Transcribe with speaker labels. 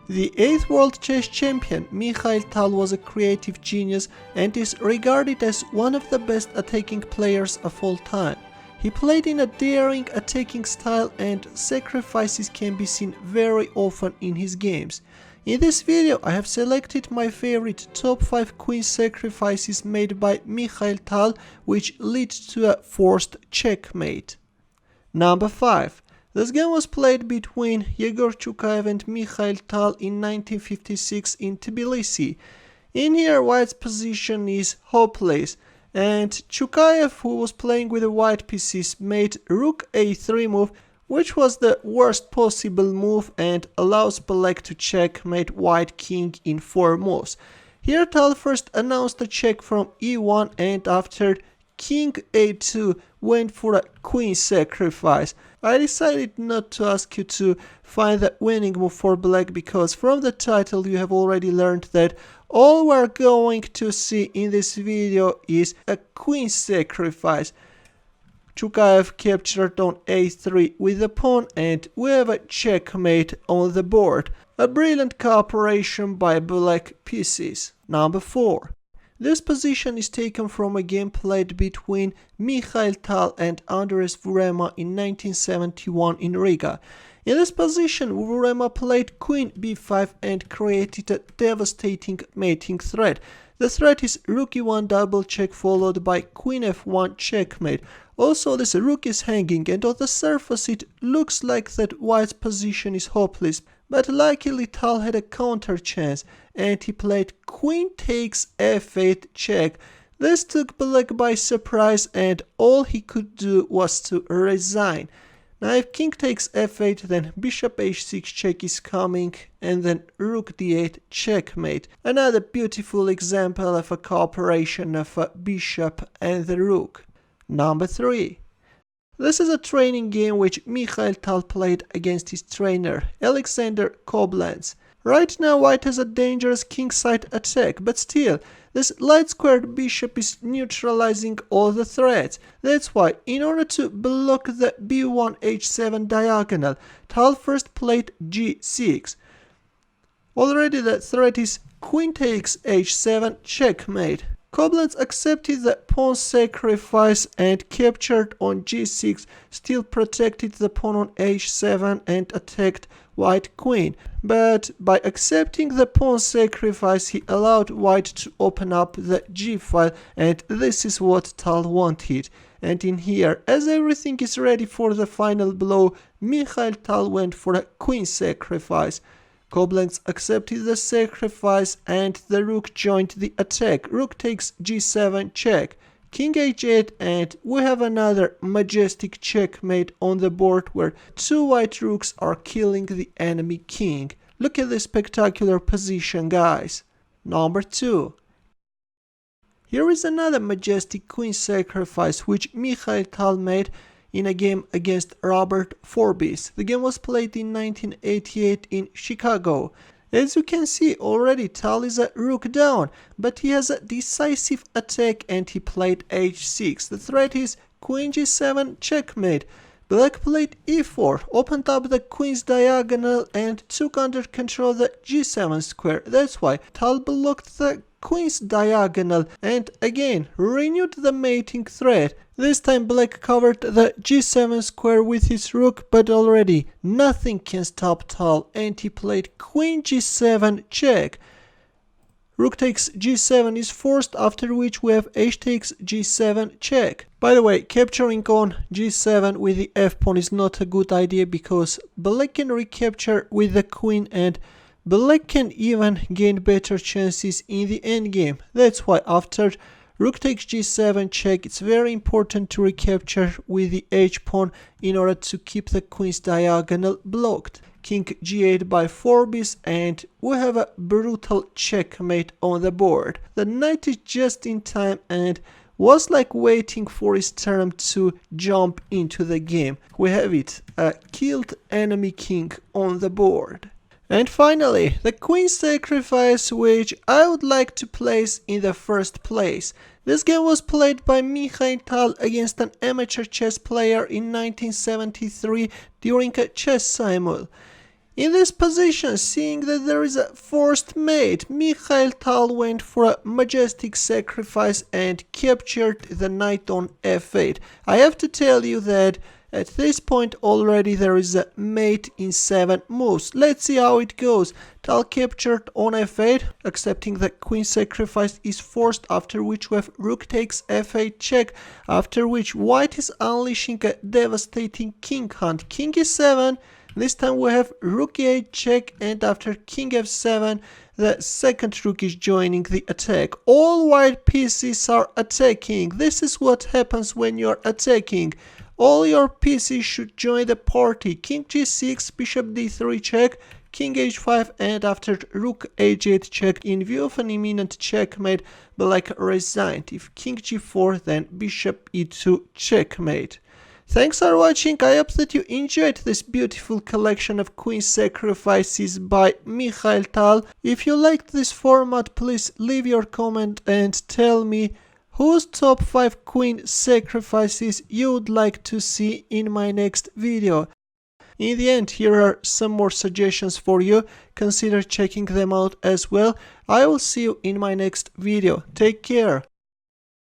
Speaker 1: The 8th World Chess Champion Mikhail Tal was a creative genius and is regarded as one of the best attacking players of all time. He played in a daring attacking style and sacrifices can be seen very often in his games. In this video I have selected my favorite top 5 queen sacrifices made by Mikhail Tal which lead to a forced checkmate. Number 5. This game was played between Yegor Chukayev and Mikhail Tal in 1956 in Tbilisi. In here white's position is hopeless and Chukayev, who was playing with the white pieces, made rook a3 move, which was the worst possible move and allows black to checkmate white king in 4 moves. Here Tal first announced a check from e1 and after king a2 went for a queen sacrifice. I decided not to ask you to find the winning move for black because from the title you have already learned that all we're going to see in this video is a queen sacrifice. Chukayev captured on a3 with the pawn and we have a checkmate on the board. A brilliant cooperation by black pieces. Number 4. This position is taken from a game played between Mikhail Tal and Andres Vurema in 1971 in Riga. In this position, Vurema played queen b5 and created a devastating mating threat. The threat is rook e1 double check followed by queen f1 checkmate. Also, this rook is hanging and on the surface it looks like that white's position is hopeless. But luckily Tal had a counter chance and he played queen takes f8 check. This took black by surprise and all he could do was to resign. Now if king takes f8 then bishop h6 check is coming and then rook d8 checkmate. Another beautiful example of a cooperation of a bishop and the rook. Number 3. This is a training game which Mikhail Tal played against his trainer, Alexander Koblenz. Right now white has a dangerous kingside attack, but still, this light-squared bishop is neutralizing all the threats. That's why, in order to block the b1 h7 diagonal, Tal first played g6. Already the threat is queen takes h7 checkmate. Koblenz accepted the pawn sacrifice and captured on g6, still protected the pawn on h7 and attacked white queen. But by accepting the pawn sacrifice he allowed white to open up the g file and this is what Tal wanted. And in here, as everything is ready for the final blow, Mikhail Tal went for a queen sacrifice. Koblenz accepted the sacrifice and the rook joined the attack. Rook takes g7 check, king h8 and we have another majestic checkmate on the board where 2 white rooks are killing the enemy king. Look at this spectacular position, guys. Number 2. Here is another majestic queen sacrifice which Mikhail Tal made in a game against Robert Forbes. The game was played in 1988 in Chicago. As you can see already Tal is a rook down, but he has a decisive attack and he played h6. The threat is queen g7 checkmate. Black played e4, opened up the queen's diagonal and took under control the g7 square. That's why Tal blocked the queen's diagonal and again renewed the mating threat. This time black covered the g7 square with his rook, but already nothing can stop Tal and he played queen g7 check. Rook takes g7 is forced, after which we have h takes g7 check. By the way, capturing on g7 with the f-pawn is not a good idea because black can recapture with the queen and black can even gain better chances in the endgame. That's why after rook takes g7 check it's very important to recapture with the h-pawn in order to keep the queen's diagonal blocked. King g8 by Forbes and we have a brutal checkmate on the board. The knight is just in time and was like waiting for his turn to jump into the game. We have it, a killed enemy king on the board. And finally, the queen sacrifice which I would like to place in the first place. This game was played by Mikhail Tal against an amateur chess player in 1973 during a chess simul. In this position, seeing that there is a forced mate, Mikhail Tal went for a majestic sacrifice and captured the knight on f8. I have to tell you that at this point already there is a mate in 7 moves. Let's see how it goes. Tal captured on f8, accepting that queen sacrifice is forced, after which we have rook takes f8 check, after which white is unleashing a devastating king hunt. King e7, this time we have rook e8 check, and after king f7 the second rook is joining the attack. All white pieces are attacking. This is what happens when you're attacking. All your pieces should join the party. King g6, bishop d3 check, king h5, and after rook h8 check, in view of an imminent checkmate, black resigned. If king g4, then bishop e2 checkmate. Thanks for watching. I hope that you enjoyed this beautiful collection of queen sacrifices by Mikhail Tal. If you liked this format, please leave your comment and tell me whose top 5 queen sacrifices you would like to see in my next video. In the end, here are some more suggestions for you. Consider checking them out as well. I will see you in my next video. Take care.